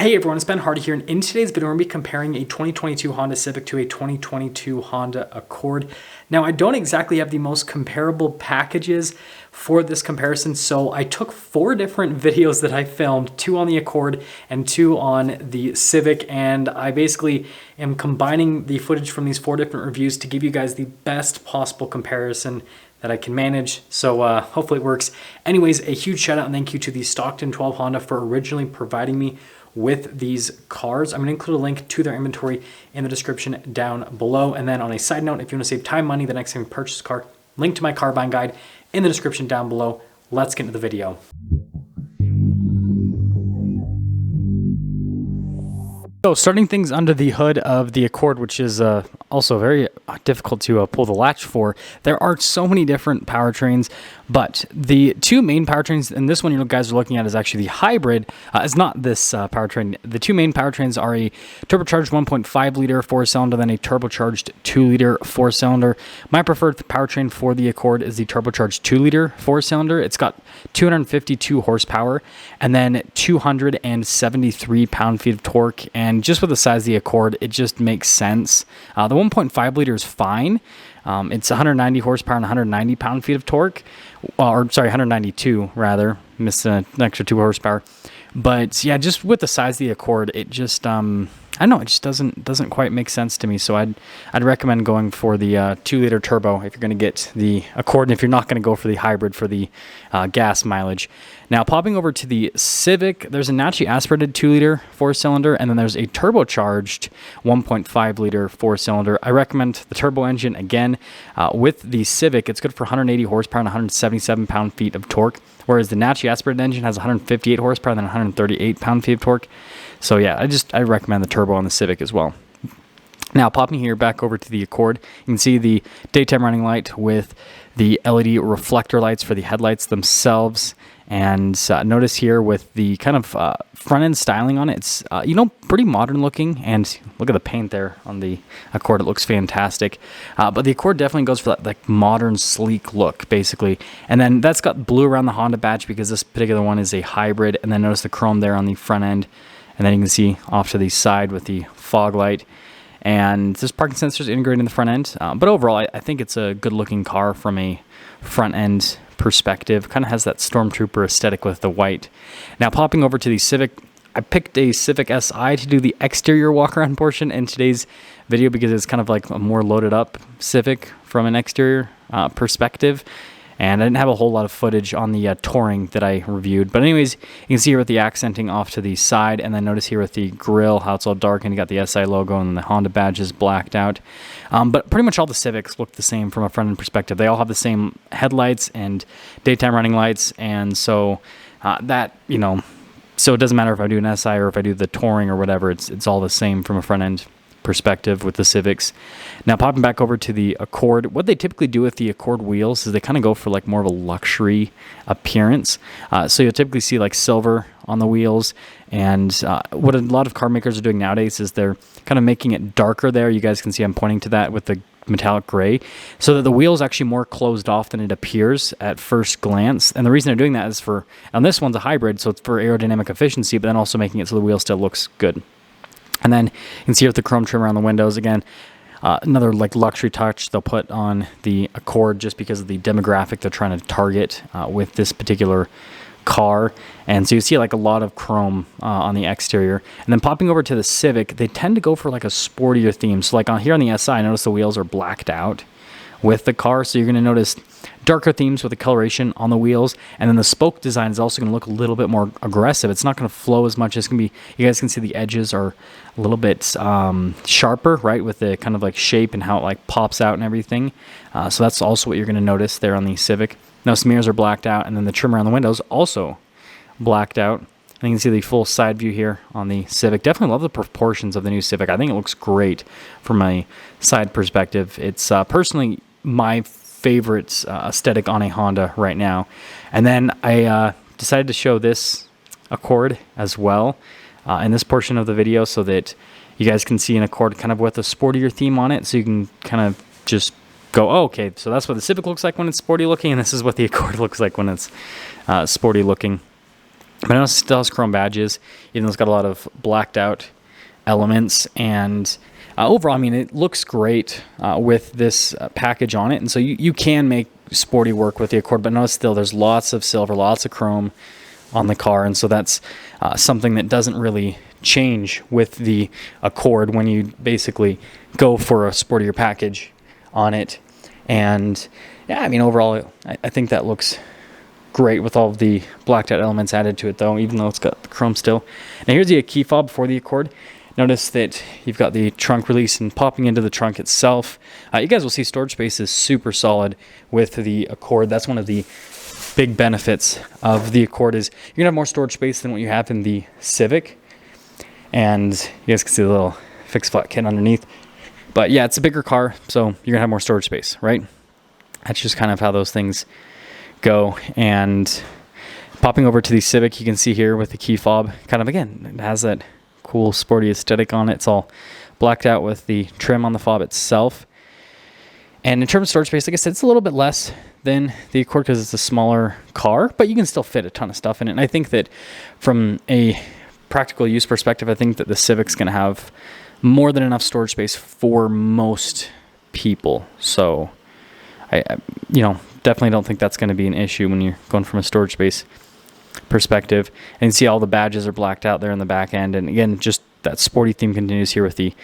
Hey everyone, it's Ben Hardy here, and in today's video we're going to be comparing a 2022 Honda Civic to a 2022 Honda Accord. Now, I don't exactly have the most comparable packages for this comparison, so I took 4 different videos that I filmed, 2 on the Accord and 2 on the Civic, and I basically am combining the footage from these 4 different reviews to give you guys the best possible comparison that I can manage, so hopefully it works. Anyways, a huge shout out and thank you to the Stockton 12 Honda for originally providing me with these cars. I'm going to include a link to their inventory in the description down below. And then on a side note, if you want to save time, money the next time you purchase a car, link to my car buying guide in the description down below. Let's get into the video. So starting things under the hood of the Accord, which is also very difficult to pull the latch for, there are so many different powertrains, but the 2 main powertrains, and this one you guys are looking at is actually the hybrid. It's not this powertrain. The 2 main powertrains are a turbocharged 1.5 liter 4-cylinder, then a turbocharged 2 liter 4-cylinder. My preferred powertrain for the Accord is the turbocharged 2 liter 4-cylinder. It's got 252 horsepower and then 273 pound-feet of torque. And just with the size of the Accord, it just makes sense. The 1.5 liter is fine. It's 190 horsepower and 190 pound-feet of torque. Or sorry, 192 rather. Missed an extra 2 horsepower. But yeah, just with the size of the Accord, it just I don't know, it just doesn't quite make sense to me. So I'd recommend going for the 2 liter turbo if you're going to get the Accord, and if you're not going to go for the hybrid for the gas mileage. Now, popping over to the Civic, there's a naturally aspirated 2 liter 4-cylinder, and then there's a turbocharged 1.5 liter 4-cylinder. I recommend the turbo engine again. With the Civic, it's good for 180 horsepower and 177 pound-feet of torque, whereas the naturally aspirated engine has 158 horsepower and then 138 pound-feet of torque. So yeah, I recommend the turbo on the Civic as well. Now, popping here back over to the Accord, you can see the daytime running light with the LED reflector lights for the headlights themselves. And notice here with the kind of front end styling on it, it's pretty modern looking. And look at the paint there on the Accord; it looks fantastic. But the Accord definitely goes for that like modern, sleek look, basically. And then that's got blue around the Honda badge because this particular one is a hybrid. And then notice the chrome there on the front end. And then you can see off to the side with the fog light. And there's parking sensors integrated in the front end. But overall, I think it's a good looking car from a front end perspective. Kind of has that Stormtrooper aesthetic with the white. Now, popping over to the Civic, I picked a Civic Si to do the exterior walk around portion in today's video because it's kind of like a more loaded up Civic from an exterior perspective. And I didn't have a whole lot of footage on the Touring that I reviewed. But anyways, you can see here with the accenting off to the side. And then notice here with the grille, how it's all dark. And you got the SI logo and the Honda badge is blacked out. But pretty much all the Civics look the same from a front-end perspective. They all have the same headlights and daytime running lights. And so so it doesn't matter if I do an SI or if I do the Touring or whatever. It's all the same from a front-end perspective with the Civics. Now, popping back over to the Accord, what they typically do with the Accord wheels is they kind of go for like more of a luxury appearance. So you'll typically see like silver on the wheels, and what a lot of car makers are doing nowadays is they're kind of making it darker there. You guys can see I'm pointing to that with the metallic gray, so that the wheel is actually more closed off than it appears at first glance. And the reason they're doing that is and this one's a hybrid, so it's for aerodynamic efficiency, but then also making it so the wheel still looks good. And then you can see with the chrome trim around the windows, again, another like luxury touch they'll put on the Accord just because of the demographic they're trying to target with this particular car. And so you see like a lot of chrome on the exterior. And then popping over to the Civic, they tend to go for like a sportier theme. So like here on the SI, notice the wheels are blacked out with the car, so you're going to notice darker themes with the coloration on the wheels, and then the spoke design is also going to look a little bit more aggressive. It's not going to flow as much. It's going to be, you guys can see the edges are a little bit sharper, right, with the kind of like shape and how it like pops out and everything. So that's also what you're going to notice there on the Civic. Now, some mirrors are blacked out, and then the trim around the windows also blacked out. And you can see the full side view here on the Civic. Definitely love the proportions of the new Civic. I think it looks great from a side perspective. It's personally my favorite aesthetic on a Honda right now. And then I decided to show this Accord as well in this portion of the video so that you guys can see an Accord kind of with a sportier theme on it, so you can kind of just go, oh, okay, so that's what the Civic looks like when it's sporty looking, and this is what the Accord looks like when it's sporty looking. But I know it still has chrome badges, even though it's got a lot of blacked out elements. And overall, I mean, it looks great with this package on it. And so you can make sporty work with the Accord, but notice still there's lots of silver, lots of chrome on the car. And so that's something that doesn't really change with the Accord when you basically go for a sportier package on it. And yeah, I mean, overall, I think that looks great with all of the blacked out elements added to it, though, even though it's got the chrome still. Now here's the key fob for the Accord. Notice that you've got the trunk release and popping into the trunk itself. You guys will see storage space is super solid with the Accord. That's one of the big benefits of the Accord is you're gonna have more storage space than what you have in the Civic. And you guys can see the little fixed flat kit underneath. But yeah, it's a bigger car, so you're gonna have more storage space, right? That's just kind of how those things go. And popping over to the Civic, you can see here with the key fob, kind of again, it has that cool sporty aesthetic on it. It's all blacked out with the trim on the fob itself. And in terms of storage space, like I said, it's a little bit less than the Accord because it's a smaller car, but you can still fit a ton of stuff in it. And I think that from a practical use perspective, I think that the Civic's going to have more than enough storage space for most people. So I definitely don't think that's going to be an issue when you're going from a storage space perspective. And you see all the badges are blacked out there in the back end. And again, just that sporty theme continues here with the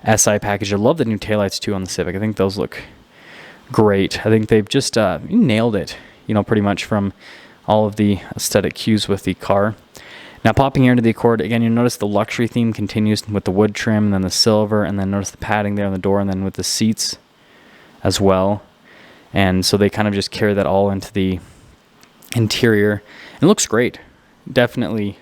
SI package. I love the new taillights too on the Civic. I think those look great. I think they've just nailed it, pretty much from all of the aesthetic cues with the car. Now popping here into the Accord, again, you'll notice the luxury theme continues with the wood trim and then the silver, and then notice the padding there on the door, and then with the seats as well. And so they kind of just carry that all into the interior. And it looks great. Definitely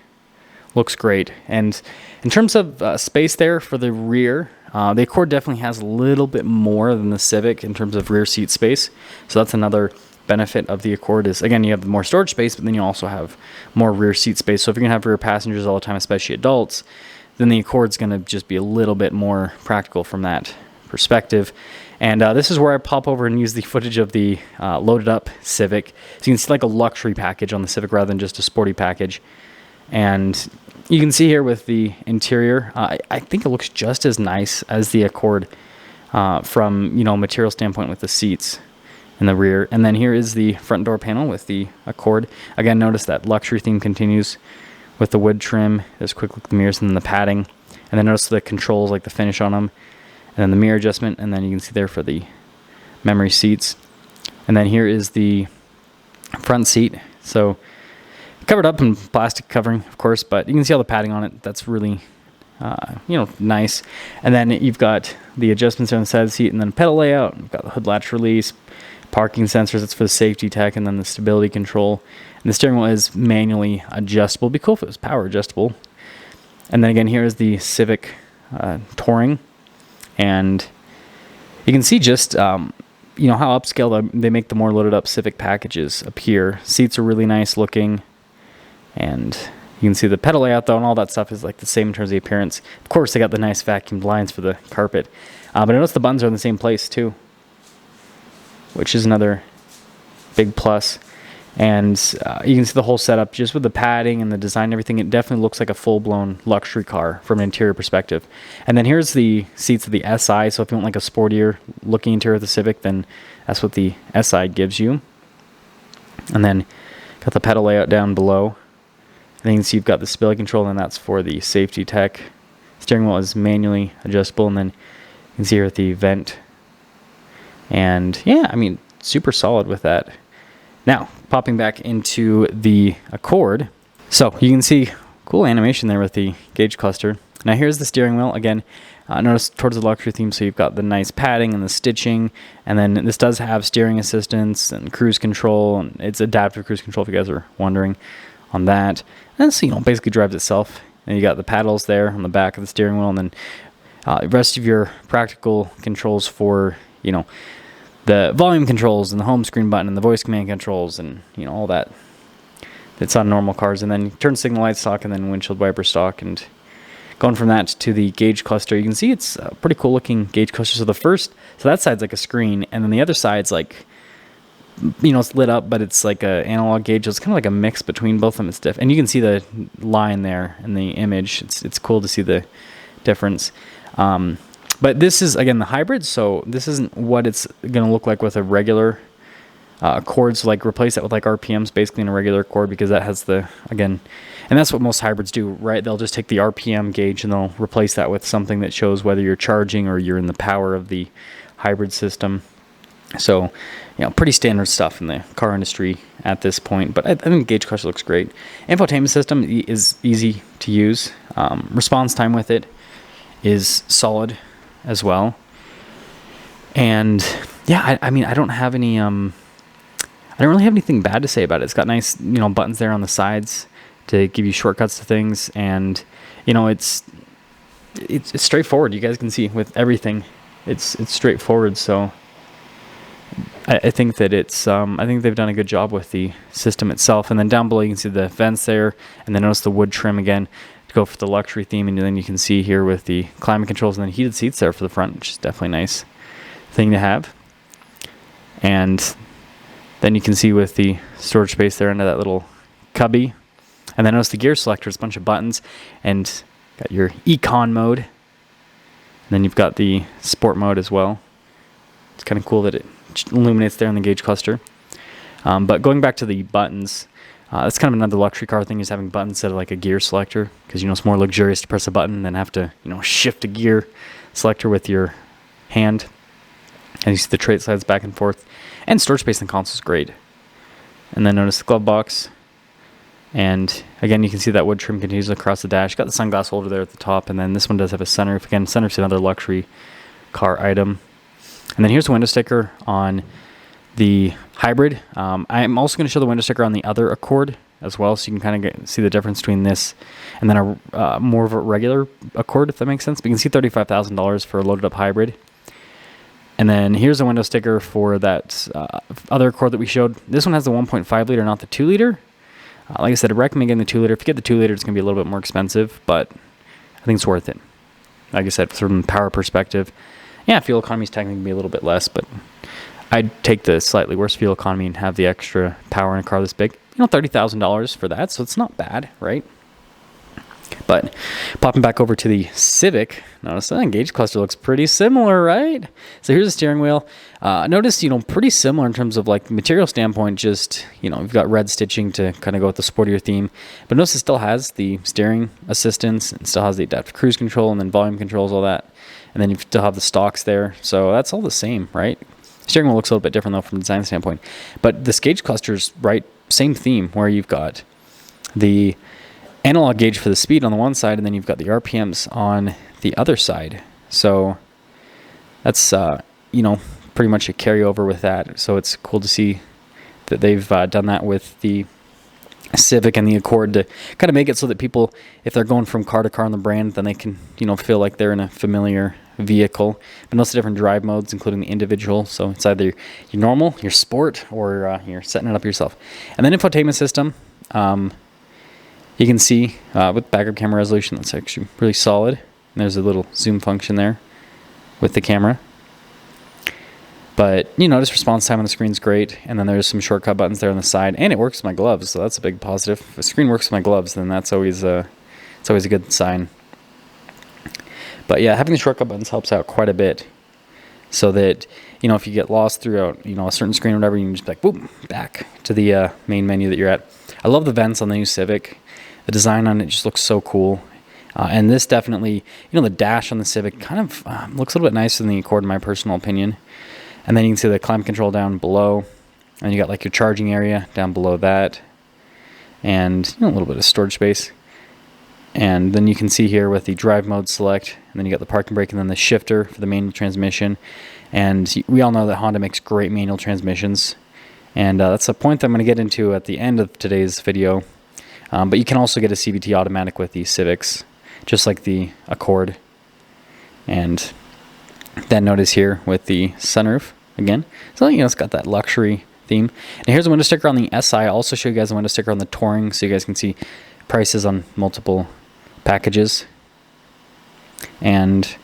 looks great. And in terms of space there for the rear, the Accord definitely has a little bit more than the Civic in terms of rear seat space. So that's another benefit of the Accord is, again, you have more storage space, but then you also have more rear seat space. So if you're going to have rear passengers all the time, especially adults, then the Accord's going to just be a little bit more practical from that perspective. And this is where I pop over and use the footage of the loaded up Civic. So you can see like a luxury package on the Civic rather than just a sporty package. And you can see here with the interior, I think it looks just as nice as the Accord from, material standpoint with the seats in the rear. And then here is the front door panel with the Accord. Again, notice that luxury theme continues with the wood trim. There's a quick look at the mirrors and then the padding. And then notice the controls, like the finish on them. And then the mirror adjustment, and then you can see there for the memory seats. And then here is the front seat. So covered up in plastic covering, of course, but you can see all the padding on it. That's really, nice. And then you've got the adjustments on the side of the seat, and then pedal layout. You've got the hood latch release, parking sensors. That's for the safety tech, and then the stability control. And the steering wheel is manually adjustable. It'd be cool if it was power adjustable. And then again, here is the Civic Touring. And you can see just, how upscale they make the more loaded up Civic packages appear. Seats are really nice looking. And you can see the pedal layout, though, and all that stuff is like the same in terms of the appearance. Of course, they got the nice vacuumed lines for the carpet. But I notice the buttons are in the same place, too, which is another big plus. And you can see the whole setup just with the padding and the design and everything. It definitely looks like a full-blown luxury car from an interior perspective. And then here's the seats of the SI. So if you want like a sportier looking interior of the Civic, then that's what the SI gives you. And then got the pedal layout down below. And then you can see you've got the stability control, and that's for the safety tech. Steering wheel is manually adjustable, and then you can see here at the vent. And yeah, I mean, super solid with that. Now, popping back into the Accord. So you can see cool animation there with the gauge cluster. Now here's the steering wheel. Again, notice towards the luxury theme, so you've got the nice padding and the stitching. And then this does have steering assistance and cruise control. And it's adaptive cruise control if you guys are wondering on that. And so, basically drives itself. And you got the paddles there on the back of the steering wheel. And then the rest of your practical controls for, the volume controls and the home screen button and the voice command controls and all that that's on normal cars. And then turn signal light stock and then windshield wiper stock. And going from that to the gauge cluster, you can see it's a pretty cool looking gauge cluster. So that side's like a screen, and then the other side's like it's lit up, but it's like a analog gauge. So it's kind of like a mix between both of them. It's different, and you can see the line there in the image. It's cool to see the difference. But this is, again, the hybrid, so this isn't what it's going to look like with a regular cord. So like replace that with like RPMs basically in a regular cord, because that has the, again, and that's what most hybrids do, right? They'll just take the RPM gauge and they'll replace that with something that shows whether you're charging or you're in the power of the hybrid system. So, pretty standard stuff in the car industry at this point, but I think gauge cluster looks great. Infotainment system is easy to use. Response time with it is solid as well. And yeah, I mean, I don't have any, I don't really have anything bad to say about it. It's got nice, buttons there on the sides to give you shortcuts to things. And, it's straightforward. You guys can see with everything, it's straightforward. So I think that I think they've done a good job with the system itself. And then down below, you can see the vents there, and then notice the wood trim again to go for the luxury theme. And then you can see here with the climate controls and then heated seats there for the front, which is definitely a nice thing to have. And then you can see with the storage space there under that little cubby. And then notice the gear selector, it's a bunch of buttons, and got your econ mode. And then you've got the sport mode as well. It's kind of cool that it illuminates there in the gauge cluster. But going back to the buttons, that's kind of another luxury car thing, is having buttons instead of like a gear selector, because it's more luxurious to press a button than have to shift a gear selector with your hand. And you see the trait slides back and forth, and storage space in the console is great. And then notice the glove box, and again you can see that wood trim continues across the dash. Got the sunglass holder there at the top, and then this one does have a sunroof. Again, sunroof's another luxury car item. And then here's the window sticker on the hybrid. I'm also going to show the window sticker on the other Accord as well, so you can kind of see the difference between this and then a more of a regular Accord, if that makes sense. But you can see $35,000 for a loaded up hybrid. And then here's a window sticker for that other Accord that we showed. This one has the 1.5 liter, not the 2 liter. Like I said, I recommend getting the 2 liter. If you get the 2 liter, it's going to be a little bit more expensive, but I think it's worth it. Like I said, from a power perspective, yeah, fuel economy is technically going to be a little bit less, but I'd take the slightly worse fuel economy and have the extra power in a car this big. $30,000 for that, so it's not bad, right? But popping back over to the Civic, notice that gauge cluster looks pretty similar, right? So here's the steering wheel. Notice, pretty similar in terms of like material standpoint. Just, we've got red stitching to kind of go with the sportier theme. But notice it still has the steering assistance, and still has the adaptive cruise control, and then volume controls, all that. And then you still have the stalks there. So that's all the same, right? Steering wheel looks a little bit different though from a design standpoint. But this gauge cluster's right, same theme, where you've got the analog gauge for the speed on the one side, and then you've got the RPMs on the other side. So that's pretty much a carryover with that. So it's cool to see that they've done that with the Civic and the Accord to kind of make it so that people, if they're going from car to car on the brand, then they can feel like they're in a familiar vehicle. But notice the different drive modes, including the individual. So it's either your normal, your sport, or you're setting it up yourself. And then infotainment system. You can see with backup camera resolution, that's actually really solid. And there's a little zoom function there with the camera. But notice response time on the screen is great. And then there's some shortcut buttons there on the side, and it works with my gloves, so that's a big positive. If the screen works with my gloves, then that's always it's always a good sign. But yeah, having the shortcut buttons helps out quite a bit, so that if you get lost throughout a certain screen or whatever, you can just be like, boom, back to the main menu that you're at. I love the vents on the new Civic. The design on it just looks so cool. And this definitely, the dash on the Civic kind of looks a little bit nicer than the Accord in my personal opinion. And then you can see the climate control down below. And you got like your charging area down below that. And a little bit of storage space. And then you can see here with the drive mode select. And then you got the parking brake and then the shifter for the manual transmission. And we all know that Honda makes great manual transmissions. And that's a point that I'm going to get into at the end of today's video. But you can also get a CVT automatic with the Civics, just like the Accord. And then notice here with the sunroof again. So it's got that luxury theme. And here's a window sticker on the SI. I'll also show you guys a window sticker on the Touring, so you guys can see prices on multiple packages. And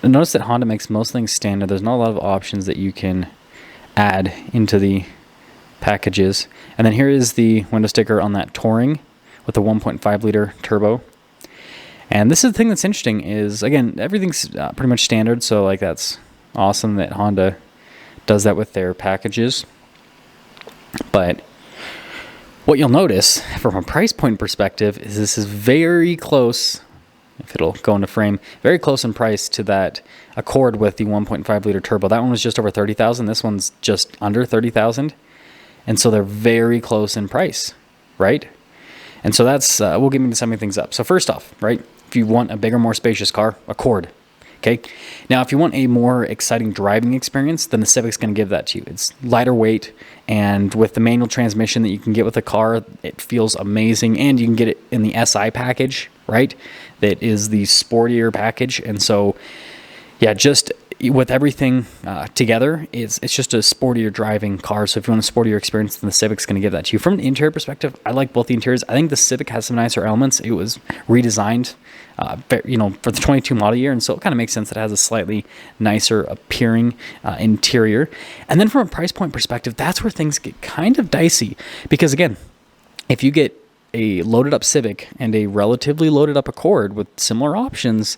notice that Honda makes most things standard. There's not a lot of options that you can add into the packages. And then here is the window sticker on that Touring with the 1.5 liter turbo. And this is the thing that's interesting is, again, everything's pretty much standard. So like that's awesome that Honda does that with their packages. But what you'll notice from a price point perspective is this is very close, if it'll go into frame, very close in price to that Accord with the 1.5 liter turbo. That one was just over $30,000. This one's just under $30,000. And so they're very close in price, right? And so that's, we'll get into summing things up. So first off, right, if you want a bigger, more spacious car, Accord. Okay. Now, if you want a more exciting driving experience, then the Civic's going to give that to you. It's lighter weight, and with the manual transmission that you can get with the car, it feels amazing. And you can get it in the SI package, right? That is the sportier package. And so, yeah, just with everything together, it's just a sportier driving car. So if you want a sportier experience, then the Civic's going to give that to you. From an interior perspective, I like both the interiors. I think the Civic has some nicer elements. It was redesigned, for the 22 model year, and so it kind of makes sense that it has a slightly nicer appearing interior. And then from a price point perspective, that's where things get kind of dicey, because again, if you get a loaded up Civic and a relatively loaded up Accord with similar options,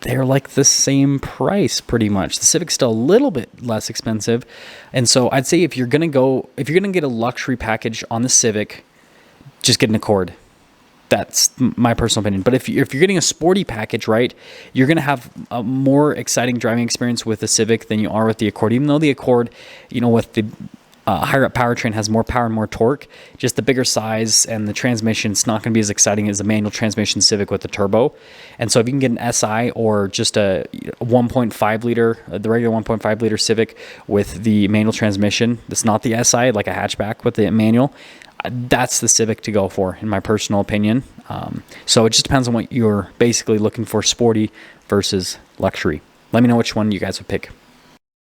they're like the same price pretty much. The Civic's still a little bit less expensive. And so I'd say if you're going to get a luxury package on the Civic, just get an Accord. That's my personal opinion. But if you're getting a sporty package, right, you're going to have a more exciting driving experience with the Civic than you are with the Accord. Even though the Accord, with the higher up powertrain has more power and more torque, just the bigger size and the transmission, it's not going to be as exciting as a manual transmission Civic with the turbo. And so if you can get an SI or just a 1.5 liter, the regular 1.5 liter Civic with the manual transmission, that's not the SI, like a hatchback with the manual, that's the Civic to go for, in my personal opinion. So it just depends on what you're basically looking for, sporty versus luxury. Let me know which one you guys would pick.